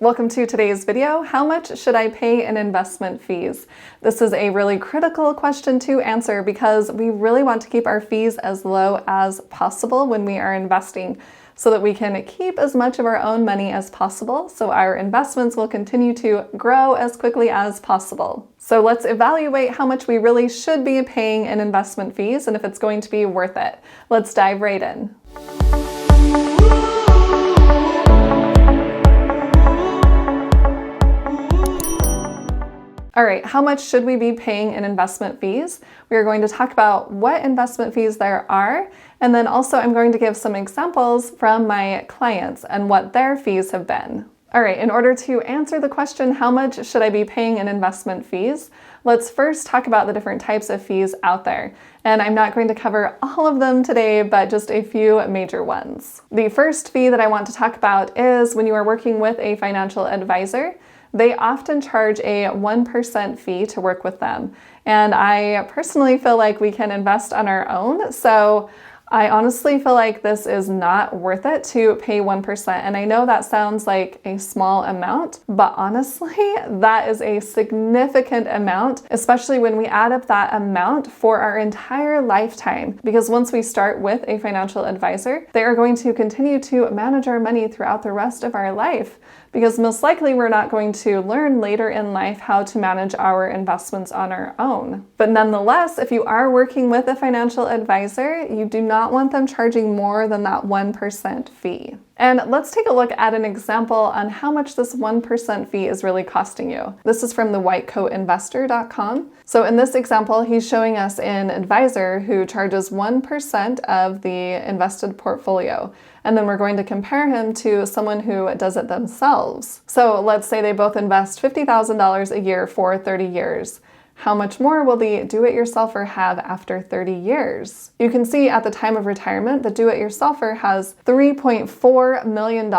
Welcome to today's video. How much should I pay in investment fees? This is a really critical question to answer because we really want to keep our fees as low as possible when we are investing so that we can keep as much of our own money as possible so our investments will continue to grow as quickly as possible. So let's evaluate how much we really should be paying in investment fees and if it's going to be worth it. Let's dive right in. All right, how much should we be paying in investment fees? We are going to talk about what investment fees there are, and then also I'm going to give some examples from my clients and what their fees have been. All right, in order to answer the question, how much should I be paying in investment fees? Let's first talk about the different types of fees out there. And I'm not going to cover all of them today, but just a few major ones. The first fee that I want to talk about is when you are working with a financial advisor. They often charge a 1% fee to work with them. And I personally feel like we can invest on our own. So I honestly feel like this is not worth it to pay 1%. And I know that sounds like a small amount, but honestly, that is a significant amount, especially when we add up that amount for our entire lifetime. Because once we start with a financial advisor, they are going to continue to manage our money throughout the rest of our life. Because most likely we're not going to learn later in life how to manage our investments on our own. But nonetheless, if you are working with a financial advisor, you do not want them charging more than that 1% fee. And let's take a look at an example on how much this 1% fee is really costing you. This is from the whitecoatinvestor.com. So in this example, he's showing us an advisor who charges 1% of the invested portfolio. And then we're going to compare him to someone who does it themselves. So let's say they both invest $50,000 a year for 30 years. How much more will the do-it-yourselfer have after 30 years? You can see at the time of retirement, the do-it-yourselfer has $3.4 million.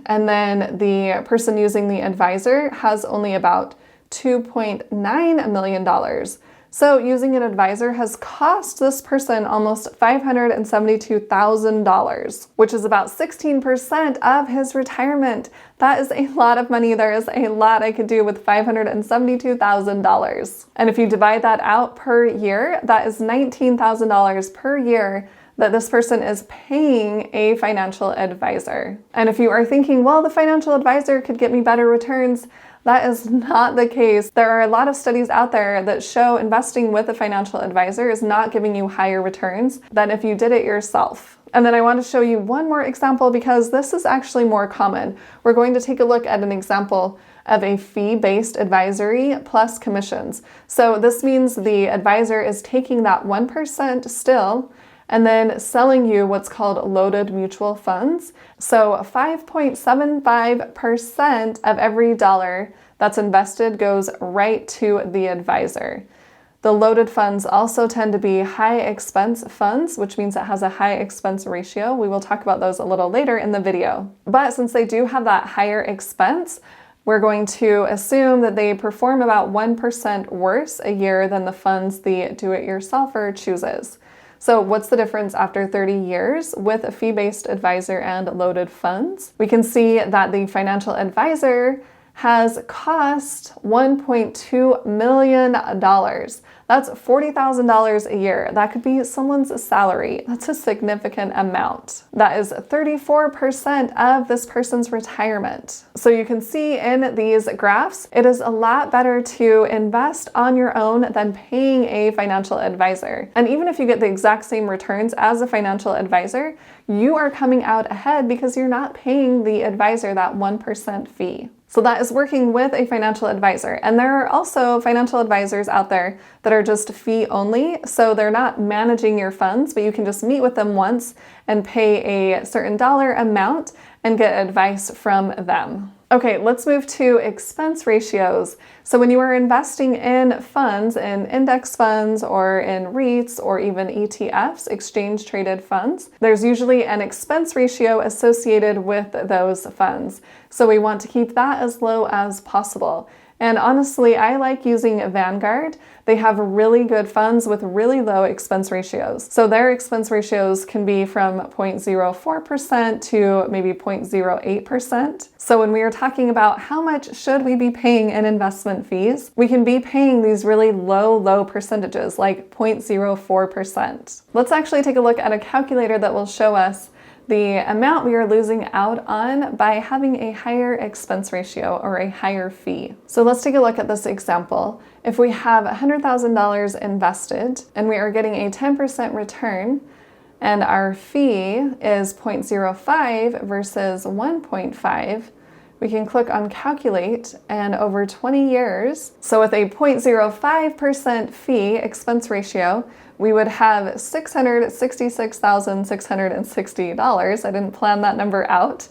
And then the person using the advisor has only about $2.9 million. So using an advisor has cost this person almost $572,000, which is about 16% of his retirement. That is a lot of money. There is a lot I could do with $572,000. And if you divide that out per year, that is $19,000 per year that this person is paying a financial advisor. And if you are thinking, well, the financial advisor could get me better returns, that is not the case. There are a lot of studies out there that show investing with a financial advisor is not giving you higher returns than if you did it yourself. And then I want to show you one more example because this is actually more common. We're going to take a look at an example of a fee-based advisory plus commissions. So this means the advisor is taking that 1% still and then selling you what's called loaded mutual funds. So 5.75% of every dollar that's invested goes right to the advisor. The loaded funds also tend to be high expense funds, which means it has a high expense ratio. We will talk about those a little later in the video. But since they do have that higher expense, we're going to assume that they perform about 1% worse a year than the funds the do-it-yourselfer chooses. So what's the difference after 30 years with a fee-based advisor and loaded funds? We can see that the financial advisor has cost $1.2 million. That's $40,000 a year. That could be someone's salary. That's a significant amount. That is 34% of this person's retirement. So you can see in these graphs, it is a lot better to invest on your own than paying a financial advisor. And even if you get the exact same returns as a financial advisor, you are coming out ahead because you're not paying the advisor that 1% fee. So that is working with a financial advisor. And there are also financial advisors out there that are just fee only. So they're not managing your funds, but you can just meet with them once and pay a certain dollar amount and get advice from them. Okay, let's move to expense ratios. So when you are investing in funds, in index funds or in REITs or even ETFs, exchange traded funds, there's usually an expense ratio associated with those funds. So we want to keep that as low as possible. And honestly, I like using Vanguard. They have really good funds with really low expense ratios. So their expense ratios can be from 0.04% to maybe 0.08%. So when we are talking about how much should we be paying in investment fees, we can be paying these really low percentages, like 0.04%. Let's actually take a look at a calculator that will show us the amount we are losing out on by having a higher expense ratio or a higher fee. So let's take a look at this example. If we have $100,000 invested and we are getting a 10% return and our fee is 0.05 versus 1.5, we can click on calculate, and over 20 years, so with a 0.05% fee expense ratio, we would have $666,660. I didn't plan that number out.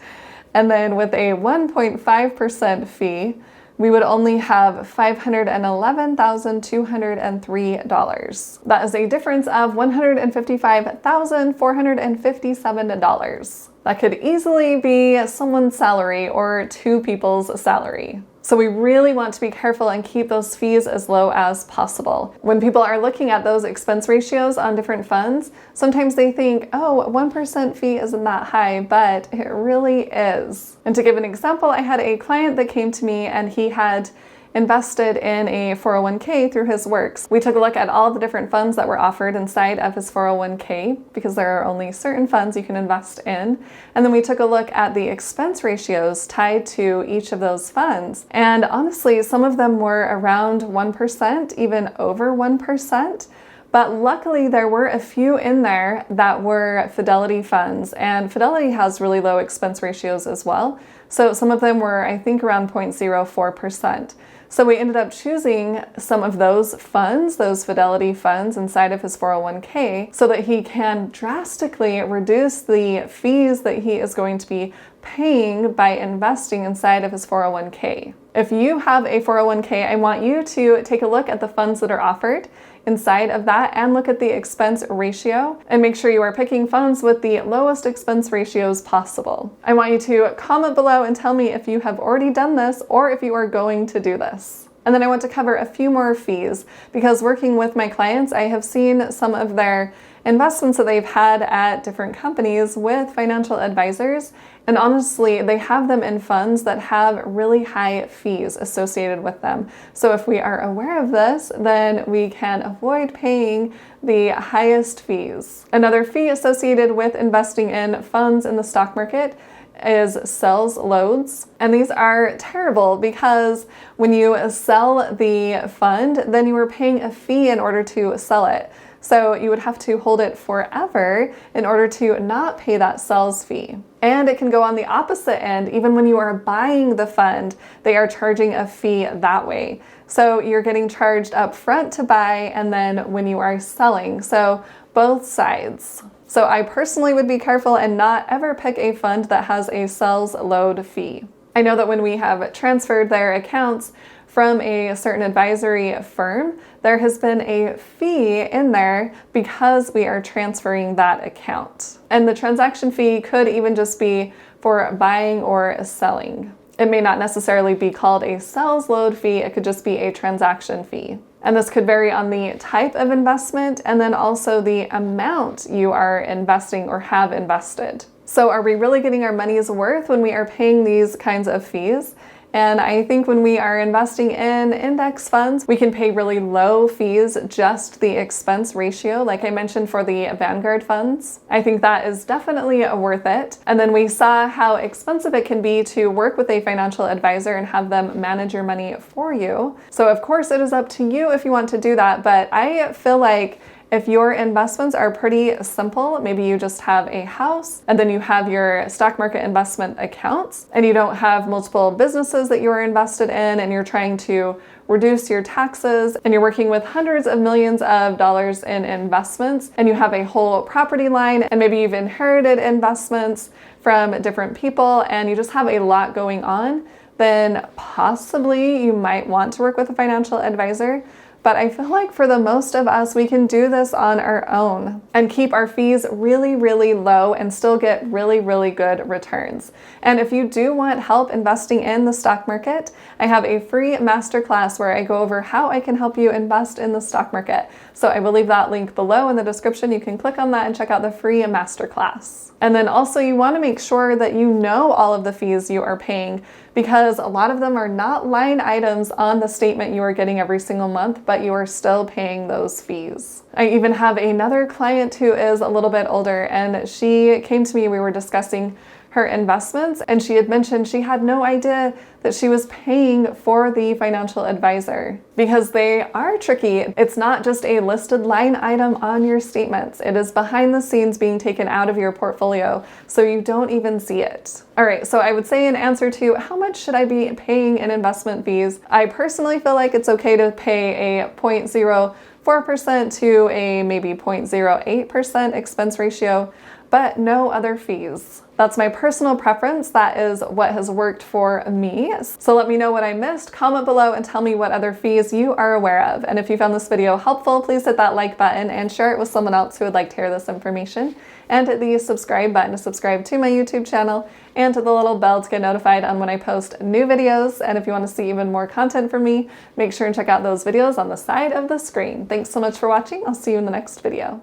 And then with a 1.5% fee, we would only have $511,203. That is a difference of $155,457. That could easily be someone's salary or two people's salary. So we really want to be careful and keep those fees as low as possible. When people are looking at those expense ratios on different funds, sometimes they think, oh, 1% fee isn't that high, but it really is. And to give an example, I had a client that came to me and he had invested in a 401k through his works. We took a look at all the different funds that were offered inside of his 401k because there are only certain funds you can invest in. And then we took a look at the expense ratios tied to each of those funds. And honestly, some of them were around 1%, even over 1%. But luckily, there were a few in there that were Fidelity funds, and Fidelity has really low expense ratios as well. So some of them were, I think, around 0.04%. So we ended up choosing some of those funds, those Fidelity funds inside of his 401k, so that he can drastically reduce the fees that he is going to be paying by investing inside of his 401k. If you have a 401k, I want you to take a look at the funds that are offered inside of that and look at the expense ratio and make sure you are picking funds with the lowest expense ratios possible. I want you to comment below and tell me if you have already done this or if you are going to do this. And then I want to cover a few more fees because working with my clients, I have seen some of their investments that they've had at different companies with financial advisors. And honestly, they have them in funds that have really high fees associated with them. So if we are aware of this, then we can avoid paying the highest fees. Another fee associated with investing in funds in the stock market is sells loads. And these are terrible because when you sell the fund, then you are paying a fee in order to sell it. So you would have to hold it forever in order to not pay that sales fee. And it can go on the opposite end. Even when you are buying the fund, they are charging a fee that way. So you're getting charged up front to buy and then when you are selling. So both sides. So I personally would be careful and not ever pick a fund that has a sales load fee. I know that when we have transferred their accounts from a certain advisory firm, there has been a fee in there because we are transferring that account. And the transaction fee could even just be for buying or selling. It may not necessarily be called a sales load fee, it could just be a transaction fee. And this could vary on the type of investment and then also the amount you are investing or have invested. So are we really getting our money's worth when we are paying these kinds of fees? And I think when we are investing in index funds, we can pay really low fees, just the expense ratio, like I mentioned for the Vanguard funds. I think that is definitely worth it. And then we saw how expensive it can be to work with a financial advisor and have them manage your money for you. So of course it is up to you if you want to do that, but I feel like if your investments are pretty simple, maybe you just have a house and then you have your stock market investment accounts and you don't have multiple businesses that you are invested in and you're trying to reduce your taxes and you're working with hundreds of millions of dollars in investments and you have a whole property line and maybe you've inherited investments from different people and you just have a lot going on, then possibly you might want to work with a financial advisor. but I feel like for the most of us, we can do this on our own and keep our fees really, really low and still get really, really good returns. And if you do want help investing in the stock market, I have a free masterclass where I go over how I can help you invest in the stock market. So I will leave that link below in the description. You can click on that and check out the free masterclass. And then also you want to make sure that you know all of the fees you are paying, because a lot of them are not line items on the statement you are getting every single month, but you are still paying those fees. I even have another client who is a little bit older, and she came to me, we were discussing her investments, and she had mentioned she had no idea that she was paying for the financial advisor, because they are tricky. It's not just a listed line item on your statements. It is behind the scenes being taken out of your portfolio, so you don't even see it. All right, so I would say in answer to how much should I be paying in investment fees, I personally feel like it's okay to pay a 0.04% to a maybe 0.08% expense ratio, but no other fees. That's my personal preference. That is what has worked for me. So let me know what I missed. Comment below and tell me what other fees you are aware of. And if you found this video helpful, please hit that like button and share it with someone else who would like to hear this information. And hit the subscribe button to subscribe to my YouTube channel, and to the little bell to get notified on when I post new videos. And if you want to see even more content from me, make sure and check out those videos on the side of the screen. Thanks so much for watching. I'll see you in the next video.